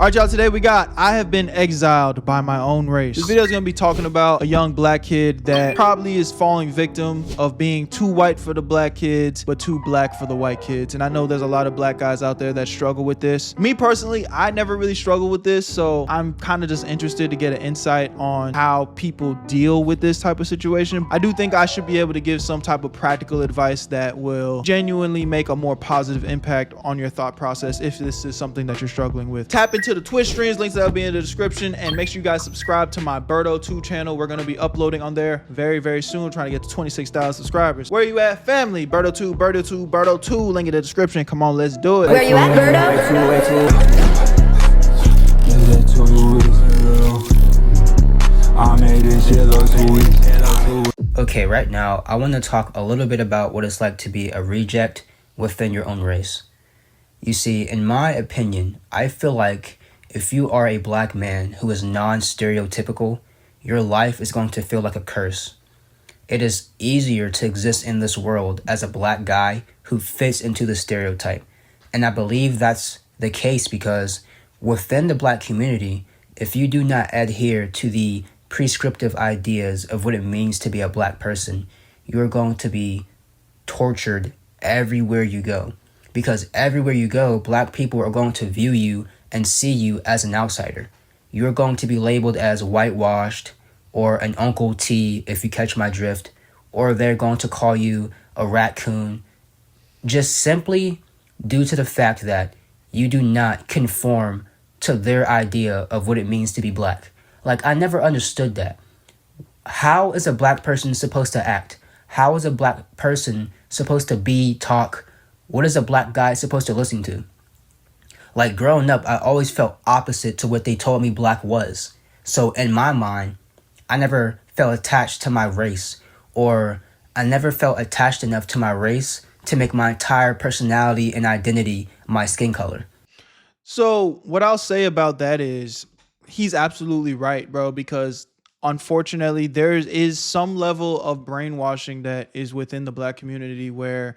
All right, y'all, today we got I have been exiled by my own race. This video is going to be talking about a young black kid that probably is falling victim of being too white for the black kids, but too black for the white kids. And I know there's a lot of black guys out there that struggle with this. Me personally, I never really struggled with this, so I'm kind of just interested to get an insight on how people deal with this type of situation. I do think I should be able to give some type of practical advice that will genuinely make a more positive impact on your thought process if this is something that you're struggling with. Tap into the Twitch streams, links that will be in the description, and make sure you guys subscribe to my Berto 2 channel. We're going to be uploading on there very soon, trying to get to 26,000 subscribers. Where you at, family? Berto 2, Berto 2, Berto 2, link in the description. Come on, let's do it. Where you at, Berto? Okay, right now, I want to talk a little bit about what it's like to be a reject within your own race. You see, in my opinion, I feel like if you are a black man who is non-stereotypical, your life is going to feel like a curse. It is easier to exist in this world as a black guy who fits into the stereotype. And I believe that's the case because within the black community, if you do not adhere to the prescriptive ideas of what it means to be a black person, you're going to be tortured everywhere you go. Because everywhere you go, black people are going to view you and see you as an outsider. You're going to be labeled as whitewashed or an Uncle T, if you catch my drift, or they're going to call you a raccoon, just simply due to the fact that you do not conform to their idea of what it means to be black. Like, I never understood that. How is a black person supposed to act? How is a black person supposed to be, talk? What is a black guy supposed to listen to? Like, growing up, I always felt opposite to what they told me black was. So in my mind, I never felt attached to my race, or I never felt attached enough to my race to make my entire personality and identity my skin color. So what I'll say about that is he's absolutely right, bro, because unfortunately there is some level of brainwashing that is within the black community where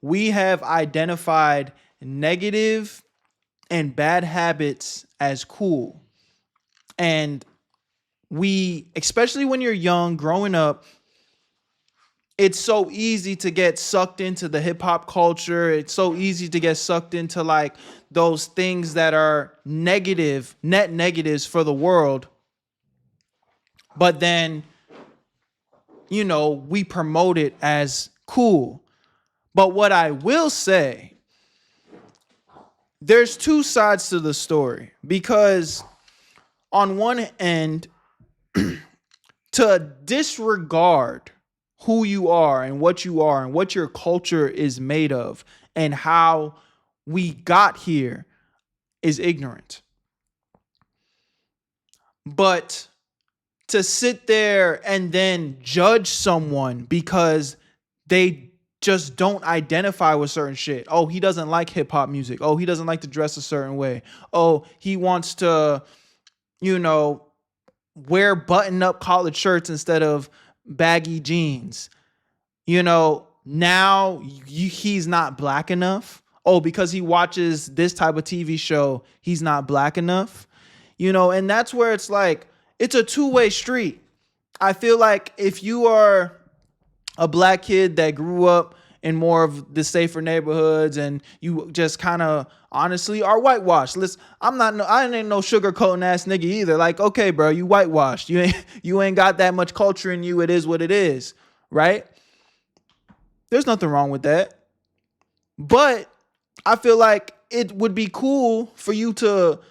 we have identified negative and bad habits as cool. And we, especially when you're young, growing up, it's so easy to get sucked into the hip hop culture. It's so easy to get sucked into like those things that are negative, net negatives for the world. But then, you know, we promote it as cool. But what I will say, there's two sides to the story, because on one end, to disregard who you are and what your culture is made of and how we got here is ignorant. But to sit there and then judge someone because they just don't identify with certain shit. Oh, he doesn't like hip hop music. Oh, he doesn't like to dress a certain way. Oh, he wants to, you know, wear button up collared shirts instead of baggy jeans. You know, now he's not black enough. Oh, because he watches this type of TV show, he's not black enough. You know, and that's where it's like, it's a two-way street. I feel like if you are a black kid that grew up in more of the safer neighborhoods and you just kind of honestly are whitewashed. Listen, I ain't no sugarcoating ass nigga either. Like, okay, bro, you whitewashed. You ain't got that much culture in you. It is what it is, right? There's nothing wrong with that. But I feel like it would be cool for you to,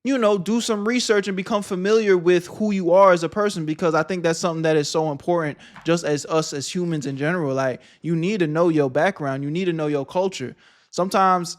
you know, do some research and become familiar with who you are as a person, because I think that's something that is so important just as us as humans in general. Like, you need to know your background. You need to know your culture. Sometimes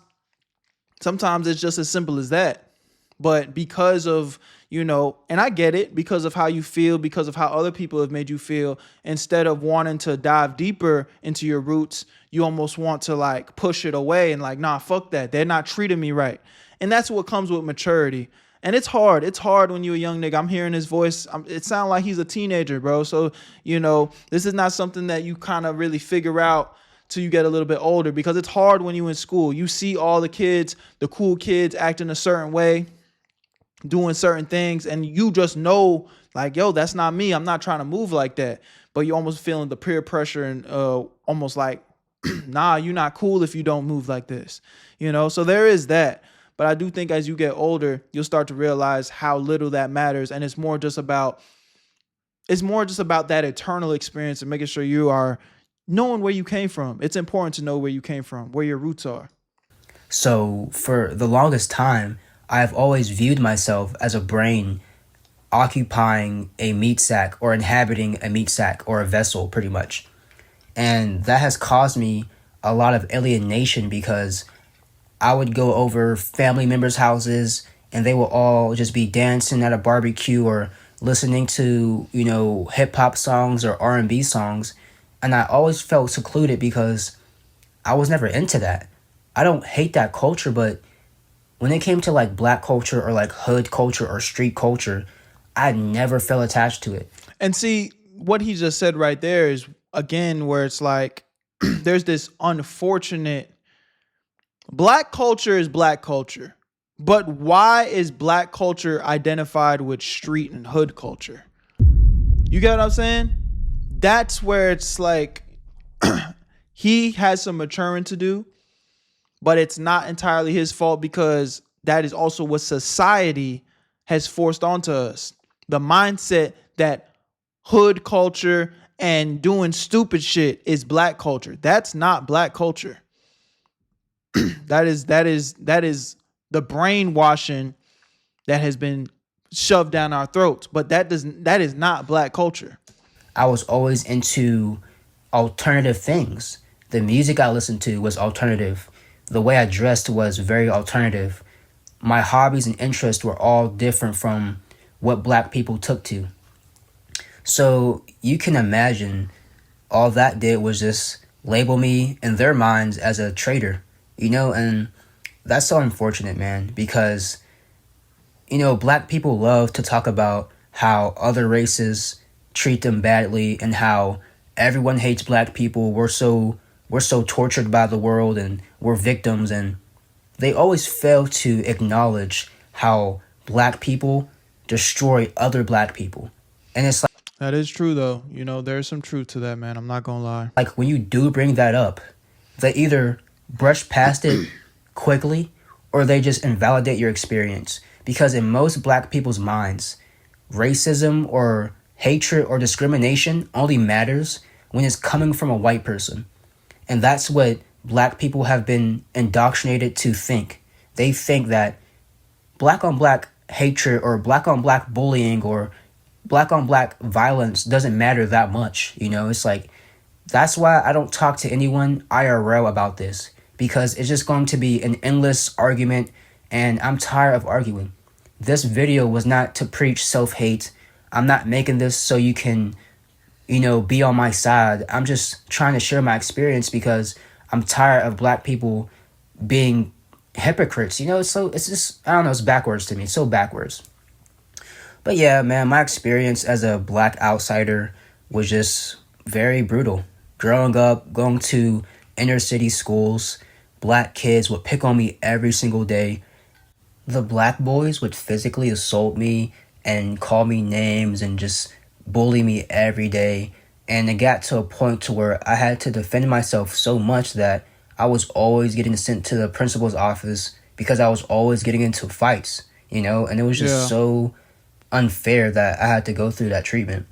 it's just as simple as that. But because of, you know, and I get it, because of how you feel, because of how other people have made you feel, instead of wanting to dive deeper into your roots, you almost want to like push it away and like, nah, fuck that. They're not treating me right. And that's what comes with maturity. And it's hard. It's hard when you're a young nigga. I'm hearing his voice. It sounds like he's a teenager, bro. So, you know, this is not something that you kind of really figure out till you get a little bit older, because it's hard when you're in school. You see all the kids, the cool kids acting a certain way. doing certain things, and you just know, like, yo, that's not me. I'm not trying to move like that. But you're almost feeling the peer pressure and almost like, nah, you're not cool if you don't move like this. So there is that. But I do think as you get older, you'll start to realize how little that matters. And it's more just about that eternal experience and making sure you are knowing where you came from. It's important to know where you came from, where your roots are. So for the longest time, I've always viewed myself as a brain occupying a meat sack or inhabiting a meat sack or a vessel, pretty much. And that has caused me a lot of alienation because I would go over family members' houses and they will all just be dancing at a barbecue or listening to, hip hop songs or R&B songs. And I always felt secluded because I was never into that. I don't hate that culture, but when it came to like black culture or like hood culture or street culture, I never felt attached to it. And see, what he just said right there is, again, where it's like, there's this unfortunate, black culture is black culture. But why is black culture identified with street and hood culture? You get what I'm saying? That's where it's like, he has some maturing to do, but it's not entirely his fault because that is also what society has forced onto us. The mindset that hood culture and doing stupid shit is black culture. That's not black culture. that is the brainwashing that has been shoved down our throats. But that is not black culture. I was always into alternative things. The music I listened to was alternative. The way I dressed was very alternative. My hobbies and interests were all different from what black people took to. So you can imagine all that did was just label me in their minds as a traitor, and that's so unfortunate, man, because, black people love to talk about how other races treat them badly and how everyone hates black people. We're so tortured by the world and we're victims, and they always fail to acknowledge how black people destroy other black people. And it's That is true, though. There's some truth to that, man. I'm not going to lie. like when you do bring that up, they either brush past it quickly or they just invalidate your experience. Because in most black people's minds, racism or hatred or discrimination only matters when it's coming from a white person. And that's what black people have been indoctrinated to think. They think that black on black hatred or black on black bullying or black on black violence doesn't matter that much. It's like, that's why I don't talk to anyone IRL about this, because it's just going to be an endless argument and I'm tired of arguing. This video was not to preach self-hate. I'm not making this so you can, be on my side. I'm just trying to share my experience because I'm tired of black people being hypocrites. It's just, I don't know, it's backwards to me. It's so backwards. But yeah, man, my experience as a black outsider was just very brutal. Growing up, going to inner city schools, black kids would pick on me every single day. The black boys would physically assault me and call me names and just bully me every day. And it got to a point to where I had to defend myself so much that I was always getting sent to the principal's office because I was always getting into fights, and it was just so unfair that I had to go through that treatment.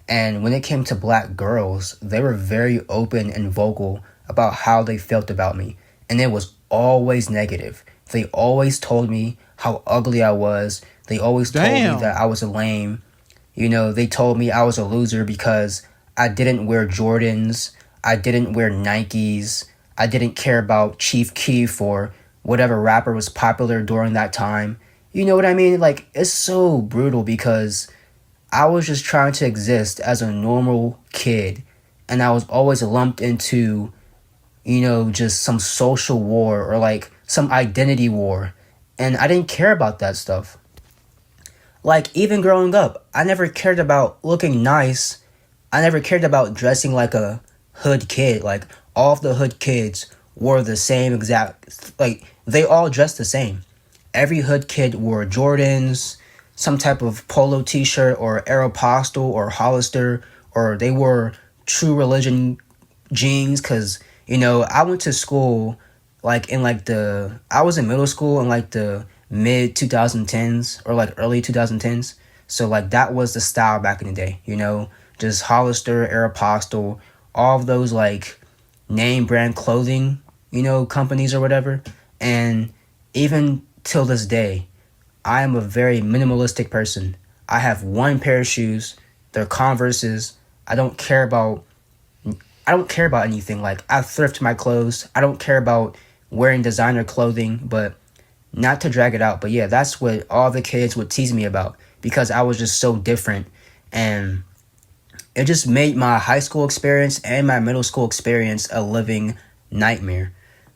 And when it came to black girls, they were very open and vocal about how they felt about me. And it was always negative. They always told me how ugly I was. They always told me that I was a lame. They told me I was a loser because I didn't wear Jordans. I didn't wear Nikes. I didn't care about Chief Keef or whatever rapper was popular during that time. You know what I mean? Like, it's so brutal because I was just trying to exist as a normal kid. And I was always lumped into, just some social war or like some identity war. And I didn't care about that stuff. Like, even growing up, I never cared about looking nice. I never cared about dressing like a hood kid. Like, all of the hood kids wore the same exact, like, they all dressed the same. every hood kid wore Jordans, some type of polo t-shirt or Aeropostale or Hollister, or they wore True Religion jeans. Because I went to school like in like the I was in middle school in like the mid 2010s or like early 2010s. So like that was the style back in the day, just Hollister, Aeropostale, all of those like name brand clothing, companies or whatever. And even till this day, I am a very minimalistic person. I have one pair of shoes. They're Converses. I don't care about anything. Like, I thrift my clothes. I don't care about wearing designer clothing, but not to drag it out. But yeah, that's what all the kids would tease me about because I was just so different. And it just made my high school experience and my middle school experience a living nightmare.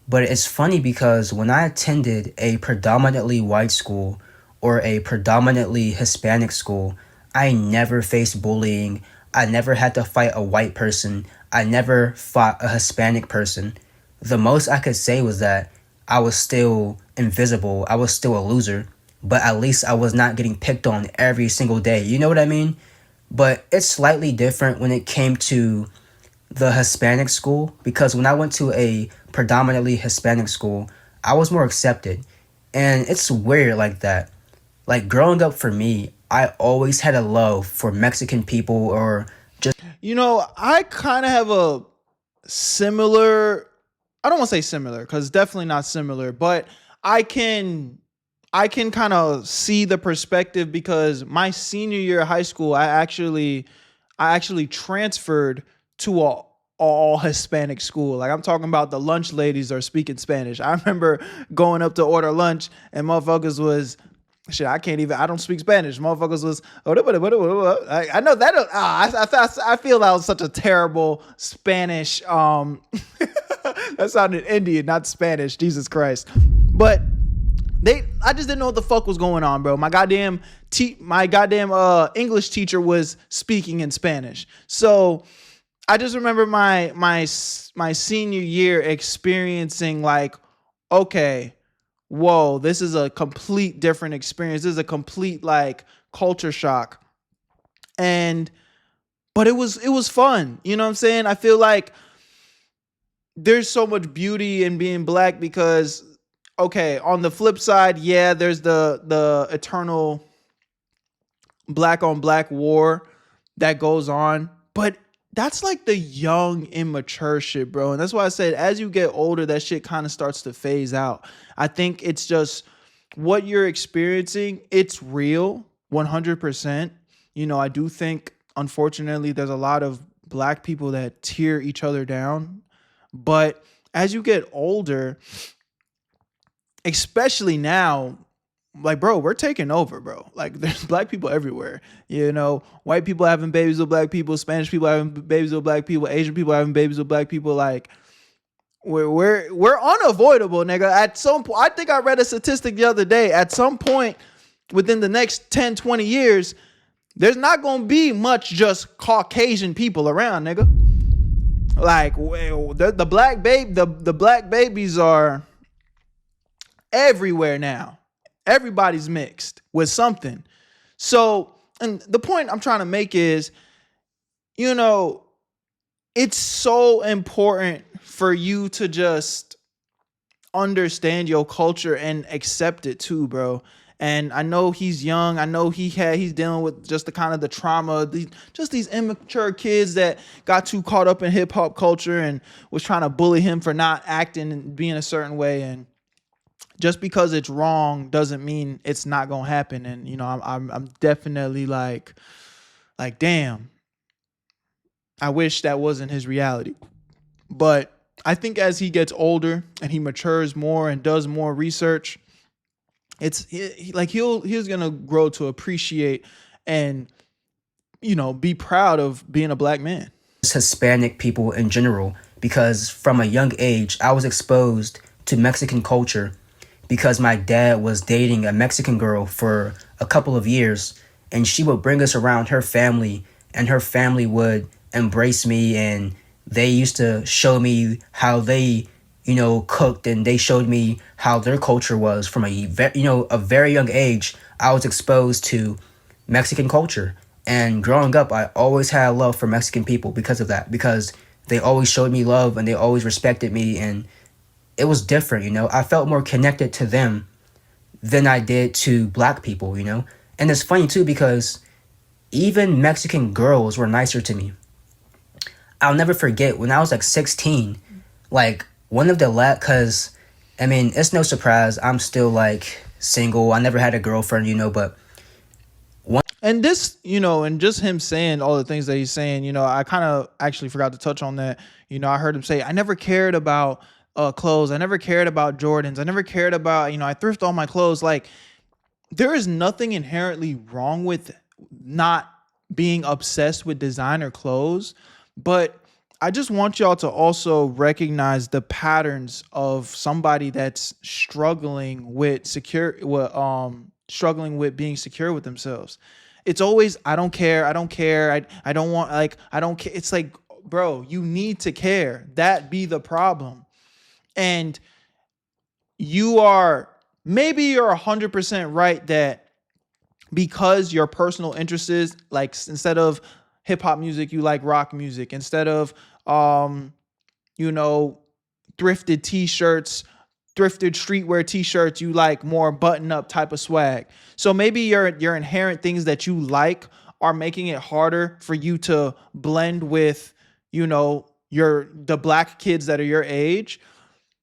But it's funny because when I attended a predominantly white school or a predominantly Hispanic school, I never faced bullying. I never had to fight a white person. I never fought a Hispanic person. The most I could say was that I was still invisible. I was still a loser. But at least I was not getting picked on every single day. You know what I mean? But it's slightly different when it came to the Hispanic school, because when I went to a predominantly Hispanic school, I was more accepted. And it's weird like that. Like, growing up for me, I always had a love for Mexican people or just I kind of have a similar, I don't want to say similar because definitely not similar, but I can I can kind of see the perspective because my senior year of high school, I actually transferred to a all Hispanic school. Like, I'm talking about the lunch ladies are speaking Spanish. I remember going up to order lunch and motherfuckers was shit. I don't speak Spanish. Motherfuckers was I know that. I feel that was such a terrible Spanish. That sounded Indian, not Spanish. Jesus Christ. But I just didn't know what the fuck was going on, bro. My goddamn English teacher was speaking in Spanish. So I just remember my senior year experiencing like, okay, whoa, this is a complete different experience. This is a complete like culture shock. And but it was fun. You know what I'm saying? I feel like there's so much beauty in being black because okay, on the flip side, yeah, there's the eternal black on black war that goes on, but that's like the young immature shit, bro. And that's why I said as you get older that shit kind of starts to phase out. I think it's just what you're experiencing, it's real 100%. I do think unfortunately there's a lot of black people that tear each other down, but as you get older, especially now, like, bro, we're taking over, bro. Like, there's black people everywhere. White people having babies with black people, Spanish people having babies with black people, Asian people having babies with black people. Like, we're unavoidable, nigga. At some point, I think I read a statistic the other day. At some point within the next 10, 20 years, there's not gonna be much just Caucasian people around, nigga. Like, the black babies are everywhere now. Everybody's mixed with something. So, and the point I'm trying to make is, it's so important for you to just understand your culture and accept it too, bro. And I know he's young. I know he's dealing with just the kind of the trauma, these immature kids that got too caught up in hip hop culture and was trying to bully him for not acting and being a certain way. And just because it's wrong doesn't mean it's not gonna happen. And I'm definitely like damn, I wish that wasn't his reality. But I think as he gets older and he matures more and does more research, he's gonna grow to appreciate and be proud of being a black man. Hispanic people in general, because from a young age, I was exposed to Mexican culture because my dad was dating a Mexican girl for a couple of years, and she would bring us around her family, and her family would embrace me, and they used to show me how they, cooked, and they showed me how their culture was from a very young age. I was exposed to Mexican culture, and growing up, I always had a love for Mexican people because of that. Because they always showed me love and they always respected me, and it was different. I felt more connected to them than I did to black people. And it's funny too because even Mexican girls were nicer to me. I'll never forget when I was like 16, like one of the cause I mean, it's no surprise I'm still like single. I never had a girlfriend, but And this, and just him saying all the things that he's saying, I kind of actually forgot to touch on that. I heard him say, I never cared about clothes. I never cared about Jordans. I never cared about, I thrift all my clothes. Like, there is nothing inherently wrong with not being obsessed with designer clothes, but I just want y'all to also recognize the patterns of somebody that's struggling with struggling with being secure with themselves. It's always, I don't care, I don't want, like, I don't care. It's like, bro, you need to care. That be the problem. And maybe you're 100% right that because your personal interest is like, instead of hip hop music, you like rock music. Instead of thrifted t-shirts, thrifted streetwear t-shirts, you like more button up type of swag. So maybe your inherent things that you like are making it harder for you to blend with, the black kids that are your age.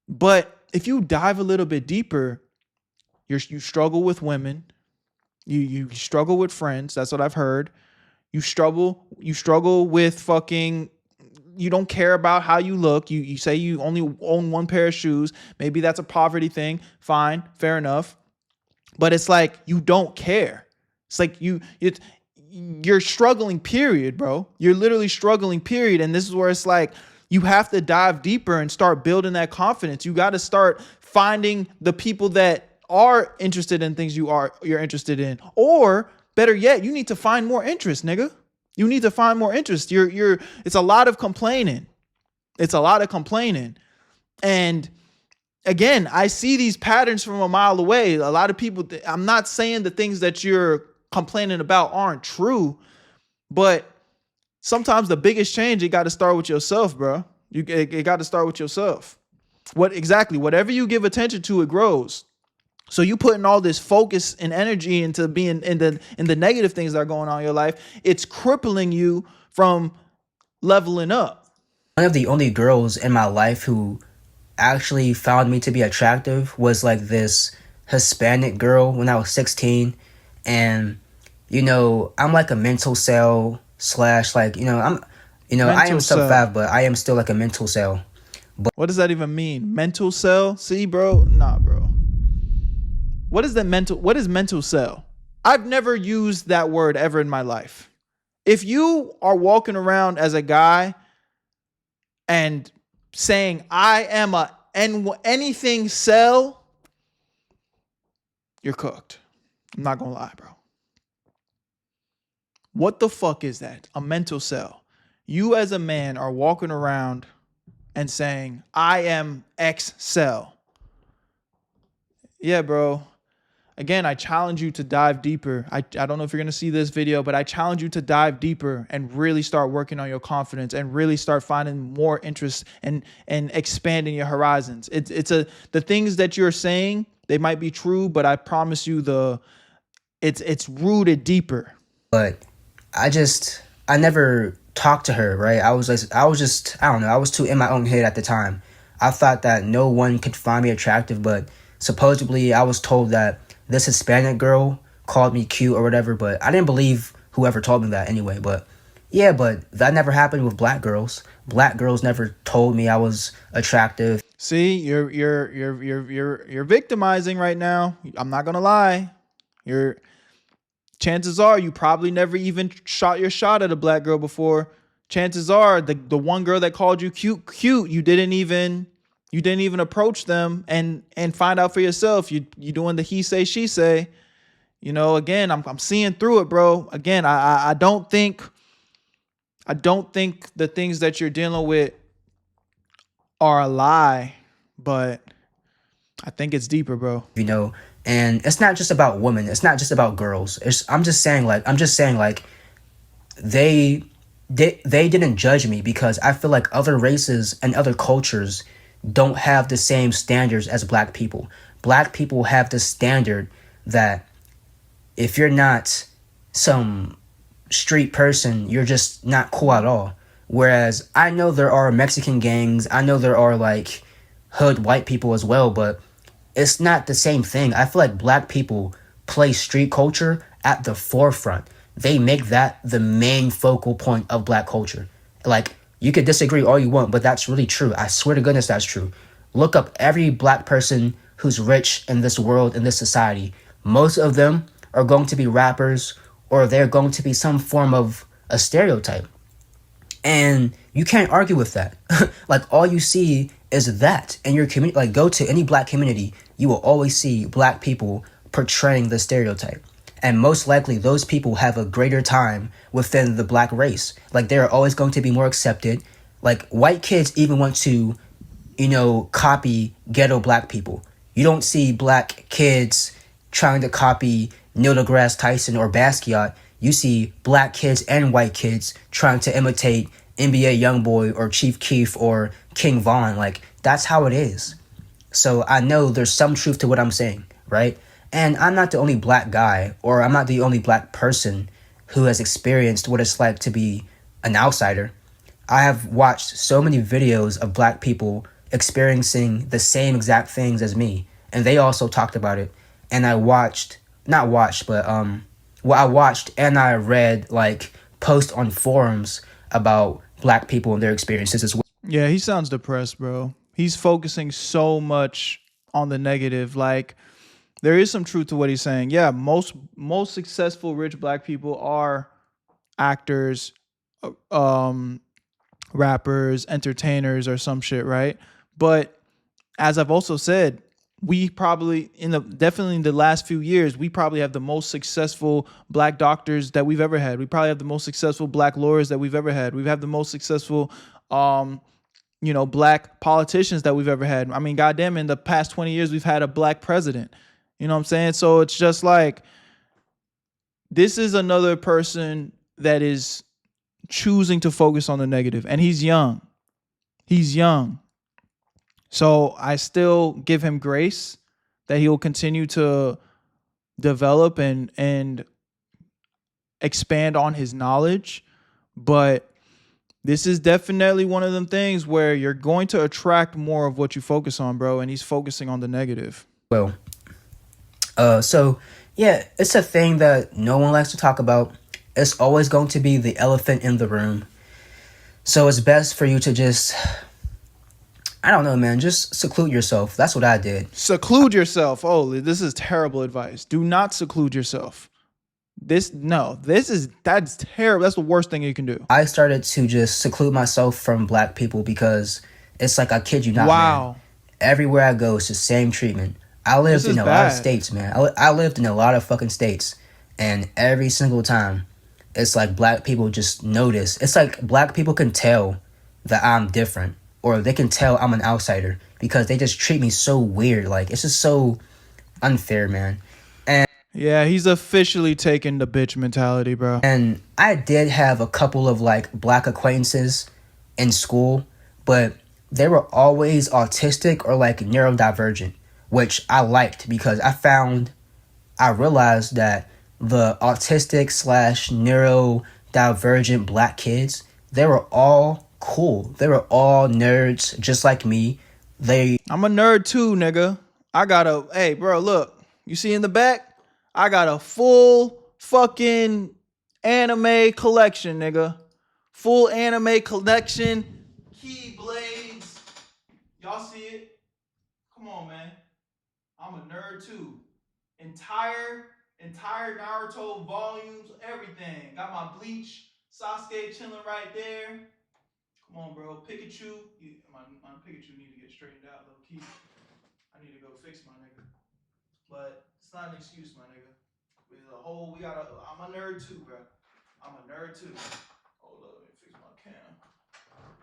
But if you dive a little bit deeper, you struggle with women. You struggle with friends. That's what I've heard. You struggle with fucking, you don't care about how you look. You say you only own one pair of shoes. Maybe that's a poverty thing. Fine, fair enough. But it's like you don't care. It's like you're struggling, period, bro. You're literally struggling, period. And this is where it's like you have to dive deeper and start building that confidence. You got to start finding the people that are interested in things you're interested in. Or better yet, you need to find more interest, nigga. You need to find more interest. It's a lot of complaining. And again, I see these patterns from a mile away. A lot of people, I'm not saying the things that you're complaining about aren't true, but sometimes the biggest change, you got to start with yourself, bro. You got to start with yourself. Whatever you give attention to, it grows. So you putting all this focus and energy into being in the negative things that are going on in your life, it's crippling you from leveling up. One of the only girls in my life who actually found me to be attractive was like this Hispanic girl when I was 16. And, I'm like a mental cell / like, I am sub 5, but I am still like a mental cell. But what does that even mean? Mental cell? See, bro? Nah, bro. What is mental cell? I've never used that word ever in my life. If you are walking around as a guy and saying, I am anything cell, you're cooked. I'm not going to lie, bro. What the fuck is that? A mental cell. You as a man are walking around and saying, I am X cell. Yeah, bro. Again, I challenge you to dive deeper. I don't know if you're going to see this video, but I challenge you to dive deeper and really start working on your confidence and really start finding more interest and expanding your horizons. The things that you're saying, they might be true, but I promise you it's rooted deeper. But I never talked to her, right? I was just, I don't know. I was too in my own head at the time. I thought that no one could find me attractive, but supposedly I was told that this Hispanic girl called me cute or whatever, but I didn't believe whoever told me that anyway. But yeah, but that never happened with black girls. Black girls never told me I was attractive. See, you're victimizing right now. I'm not gonna lie. Chances are you probably never even shot your shot at a black girl before. Chances are the one girl that called you cute, you didn't even approach them and find out for yourself. You doing the he say, she say. Again, I'm seeing through it, bro. Again, I don't think the things that you're dealing with are a lie. but I think it's deeper, bro. you know. And it's not just about women. It's not just about girls. I'm just saying like they they didn't judge me because I feel like other races and other cultures don't have the same standards as black people. Black people have the standard that if you're not some street person, you're just not cool at all. Whereas I know there are Mexican gangs, I know there are like hood white people as well, but it's not the same thing. I feel like black people place street culture at the forefront. They make that the main focal point of black culture. Like, you could disagree all you want, but that's really true. I swear to goodness that's true. Look up every black person who's rich in this world, in this society. Most of them are going to be rappers or they're going to be some form of a stereotype. And you can't argue with that. Like, all you see is that in your community. Like, go to any black community, you will always see black people portraying the stereotype. And most likely, those people have a greater time within the black race. Like, they're always going to be more accepted. Like, white kids even want to, copy ghetto black people. You don't see black kids trying to copy Neil deGrasse Tyson or Basquiat. You see black kids and white kids trying to imitate NBA Youngboy or Chief Keef or King Von. Like, that's how it is. So I know there's some truth to what I'm saying, right? And I'm not the only black guy, or I'm not the only black person who has experienced what it's like to be an outsider. I have watched so many videos of black people experiencing the same exact things as me, and they also talked about it. And I watched, not watched, but I watched and I read like posts on forums about black people and their experiences as well. Yeah, he sounds depressed, bro. He's focusing so much on the negative. Like, there is some truth to what he's saying. Yeah, most successful rich black people are actors, um, rappers, entertainers, or some shit, right? But as I've also said, we probably definitely in the last few years, we probably have the most successful black doctors that we've ever had. We probably have the most successful black lawyers that we've ever had. We've had the most successful black politicians that we've ever had. I mean, goddamn, in the past 20 years, we've had a black president. You know what I'm saying? So it's just like, this is another person that is choosing to focus on the negative, and he's young. He's young. So I still give him grace that he will continue to develop and expand on his knowledge. But this is definitely one of them things where you're going to attract more of what you focus on, bro. And he's focusing on the negative. Well, so yeah, it's a thing that no one likes to talk about. It's always going to be the elephant in the room. So it's best for you to just, I don't know, man, just seclude yourself. That's what I did. Seclude yourself. Oh, this is terrible advice. Do not seclude yourself. That's terrible. That's the worst thing you can do. I started to just seclude myself from black people because it's like, I kid you not, Wow. man. Everywhere I go, it's the same treatment. I lived in a lot of states, man. I lived in a lot of fucking states. And every single time, it's like black people just notice. It's like black people can tell that I'm different. Or they can tell I'm an outsider. Because they just treat me so weird. Like, it's just so unfair, man. Yeah, he's officially taking the bitch mentality, bro. And I did have a couple of like black acquaintances in school, but they were always autistic or like neurodivergent, which I liked because I realized that the autistic / neurodivergent black kids, they were all cool. They were all nerds just like me. I'm a nerd too, nigga. Hey, bro, look. You see in the back? I got a full fucking anime collection, nigga. Full anime collection. Keyblades. Y'all see it? Come on, man. I'm a nerd too. Entire Naruto volumes, everything. Got my Bleach, Sasuke chilling right there. Come on, bro. Pikachu. My Pikachu need to get straightened out, low key. I need to go fix my nigga. But it's not an excuse, my nigga. I'm a nerd too, bro. I'm a nerd too. Hold up, let me fix my cam.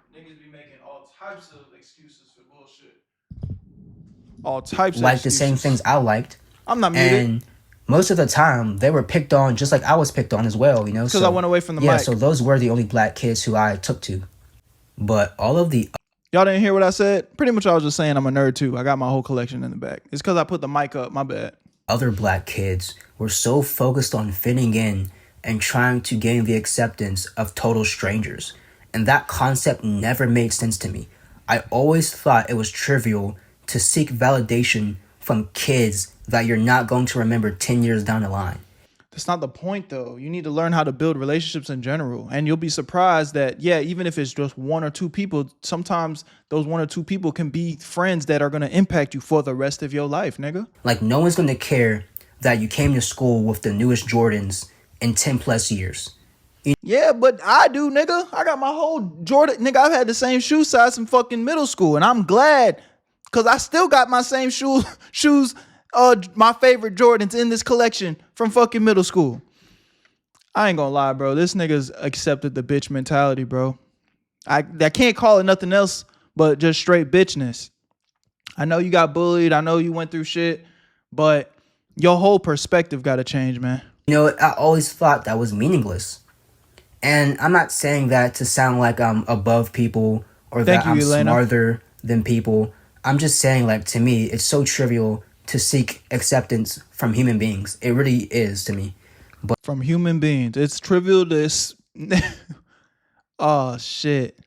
Niggas be making all types of excuses for bullshit. all types of liked the same excuses. things I liked. I'm not muted. And most of the time, they were picked on just like I was picked on as well, you know? Because I went away from the yeah, mic. so those were the only black kids who I took to. But all of the Y'all didn't hear what I said? Pretty much I was just saying I'm a nerd too. I got my whole collection in the back. It's because I put the mic up. My bad. other black kids were so focused on fitting in and trying to gain the acceptance of total strangers. And that concept never made sense to me. I always thought it was trivial to seek validation from kids that you're not going to remember 10 years down the line. That's not the point, though. You need to learn how to build relationships in general. And you'll be surprised that, yeah, even if it's just one or two people, sometimes those one or two people can be friends that are going to impact you for the rest of your life, nigga. Like, no one's going to care that you came to school with the newest Jordans in 10 plus years. Yeah, but I do, nigga. I got my whole Jordan. Nigga, I've had the same shoe size from fucking middle school. And I'm glad because I still got my same shoes, my favorite Jordans in this collection from fucking middle school. I ain't gonna lie, bro. This nigga's accepted the bitch mentality, bro. I can't call it nothing else but just straight bitchness. I know you got bullied. I know you went through shit, but your whole perspective got to change, man. You know, I always thought that was meaningless. And I'm not saying that to sound like I'm above people or that I'm smarter than people. I'm just saying, like, to me, it's so trivial to seek acceptance from human beings. It really is to me. But from human beings, it's trivial to... Oh, shit.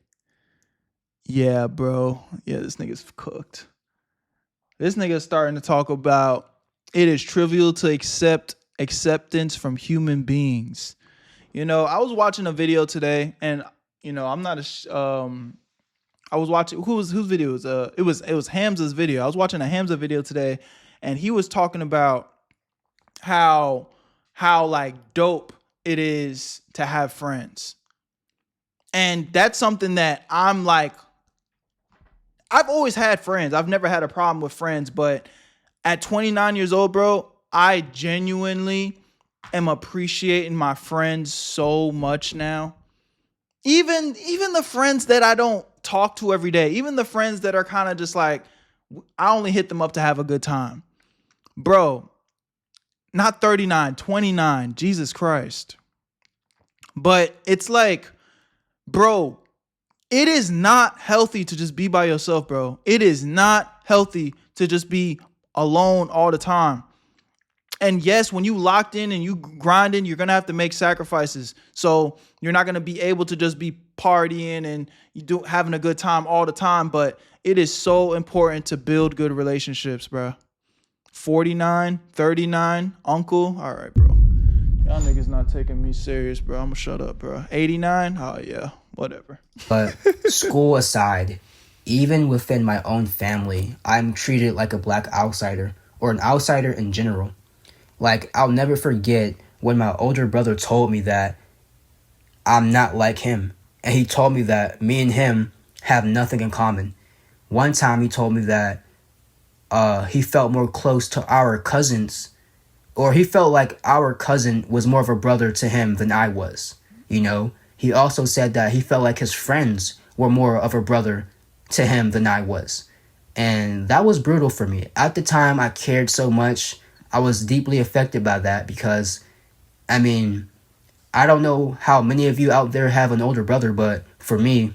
Yeah, bro. Yeah, this nigga's cooked. This nigga's starting to talk about it is trivial to accept acceptance from human beings. You know, I was watching a video today, and you know, I'm not I was watching whose video was it was Hamza's video. I was watching a Hamza video today, and he was talking about how like dope it is to have friends. And that's something that I'm like, I've always had friends. I've never had a problem with friends, but at 29 years old, bro, I genuinely am appreciating my friends so much now. Even the friends that I don't talk to every day, even the friends that are kind of just like, I only hit them up to have a good time. Bro, not 39, 29, Jesus Christ. But it's like, bro, it is not healthy to just be by yourself, bro. It is not healthy to just be alone all the time. And yes, when you locked in and you grinding, you're going to have to make sacrifices. So you're not going to be able to just be partying and having a good time all the time. But it is so important to build good relationships, bro. 49, 39, uncle. All right, bro. Y'all niggas not taking me serious, bro. I'm going to shut up, bro. 89. Oh, yeah. Whatever. But school aside, even within my own family, I'm treated like a black outsider or an outsider in general. Like, I'll never forget when my older brother told me that I'm not like him. And he told me that me and him have nothing in common. One time he told me that he felt more close to our cousins, or he felt like our cousin was more of a brother to him than I was, you know? He also said that he felt like his friends were more of a brother to him than I was. And that was brutal for me. At the time, I cared so much. I was deeply affected by that because, I mean, I don't know how many of you out there have an older brother, but for me,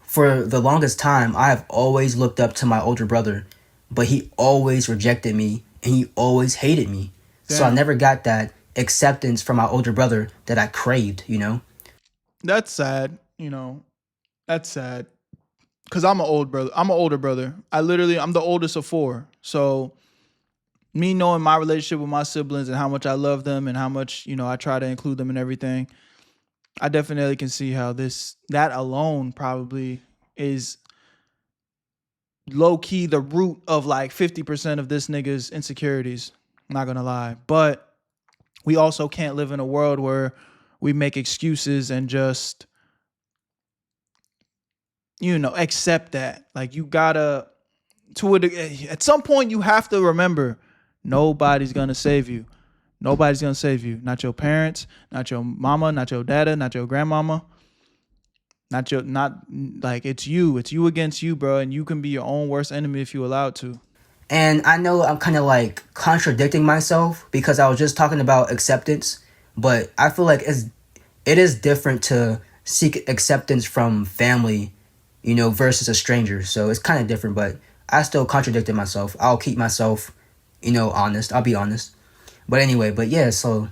for the longest time, I have always looked up to my older brother, but he always rejected me and he always hated me. Damn. So I never got that acceptance from my older brother that I craved, you know? That's sad, you know. That's sad. Because I'm an older brother. I'm the oldest of four. So me knowing my relationship with my siblings and how much I love them and how much, you know, I try to include them in everything, I definitely can see how that alone probably is low key the root of like 50% of this nigga's insecurities. I'm not gonna lie. But we also can't live in a world where we make excuses and just, you know, accept that. Like, you gotta, at some point you have to remember, nobody's gonna save you. Nobody's gonna save you. Not your parents, not your mama, not your dada, not your grandmama. It's you. It's you against you, bro. And you can be your own worst enemy if you allowed to. And I know I'm kind of like contradicting myself because I was just talking about acceptance, but I feel like it is different to seek acceptance from family, you know, versus a stranger. So it's kind of different, but I still contradicted myself. I'll keep myself, you know, honest. I'll be honest. But anyway, but yeah, so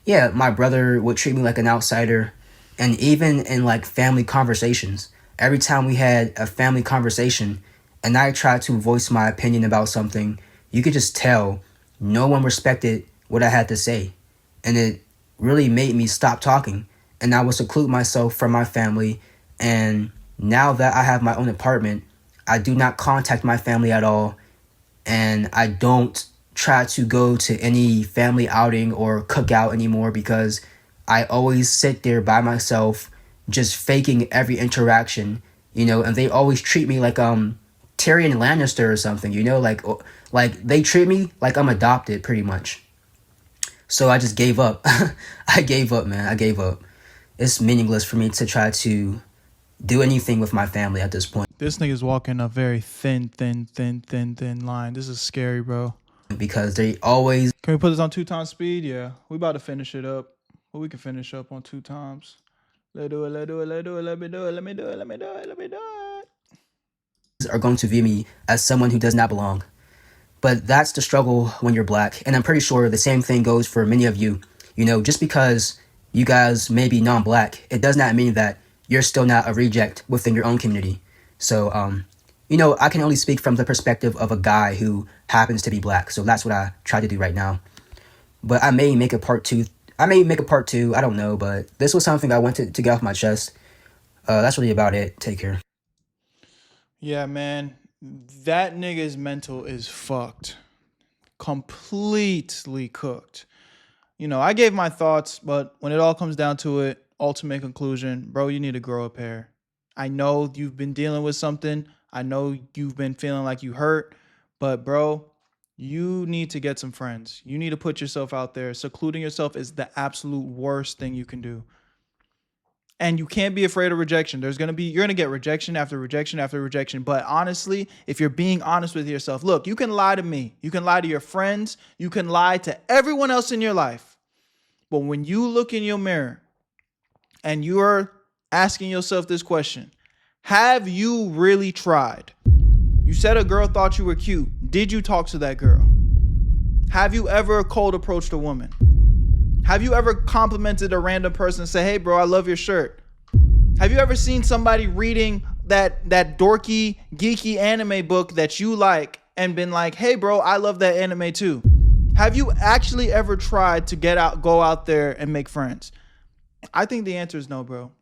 yeah, my brother would treat me like an outsider. And even in like family conversations, every time we had a family conversation and I tried to voice my opinion about something, you could just tell no one respected what I had to say. And it really made me stop talking. And I would seclude myself from my family. And now that I have my own apartment, I do not contact my family at all. And I don't try to go to any family outing or cookout anymore because I always sit there by myself, just faking every interaction, you know, and they always treat me like Tyrion Lannister or something, you know, like they treat me like I'm adopted pretty much. So I just gave up. I gave up, man. I gave up. It's meaningless for me to try to do anything with my family at this point. This nigga's walking a very thin line. This is scary, bro. Because they always... Can we put this on 2x speed? Yeah. We about to finish it up. But we can finish up on 2 times. Let's do it, let's do it, let's do it, let me do it, let me do it, let me do it, let me do it. Are going to view me as someone who does not belong. But that's the struggle when you're black. And I'm pretty sure the same thing goes for many of you. You know, just because you guys may be non-black, it does not mean that you're still not a reject within your own community. So, you know, I can only speak from the perspective of a guy who happens to be black. So that's what I try to do right now. But I may make a part two. I don't know. But this was something I wanted to get off my chest. That's really about it. Take care. Yeah, man. That nigga's mental is fucked. Completely cooked. You know, I gave my thoughts, but when it all comes down to it, ultimate conclusion, bro, you need to grow a pair. I know you've been dealing with something. I know you've been feeling like you hurt, but bro, you need to get some friends. You need to put yourself out there. Secluding yourself is the absolute worst thing you can do. And you can't be afraid of rejection. You're going to get rejection after rejection after rejection. But honestly, if you're being honest with yourself, look, you can lie to me. You can lie to your friends. You can lie to everyone else in your life. But when you look in your mirror and you are asking yourself this question, have you really tried? You said a girl thought you were cute. Did you talk to that girl? Have you ever cold approached a woman? Have you ever complimented a random person and say, hey, bro, I love your shirt? Have you ever seen somebody reading that dorky, geeky anime book that you like and been like, hey, bro, I love that anime too? Have you actually ever tried to go out there and make friends? I think the answer is no, bro.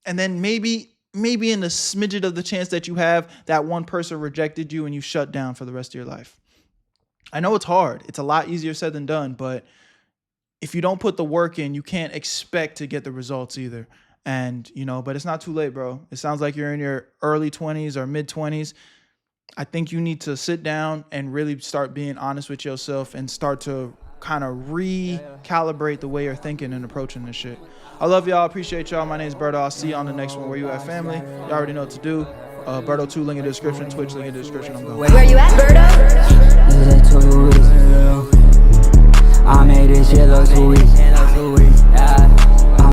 And then maybe in the smidget of the chance that you have, that one person rejected you and you shut down for the rest of your life. I know it's hard. It's a lot easier said than done, but if you don't put the work in, you can't expect to get the results either. And, you know, but it's not too late, bro. It sounds like you're in your early 20s or mid 20s. I think you need to sit down and really start being honest with yourself and start to kind of recalibrate the way you're thinking and approaching this shit. I love y'all. Appreciate y'all. My name is Berto. I'll see you on the next one. Where you at, family? Y'all already know what to do. Berto 2, link in the description. Twitch, link in the description. I'm going. Where you at, Berto? I made this shit look too easy.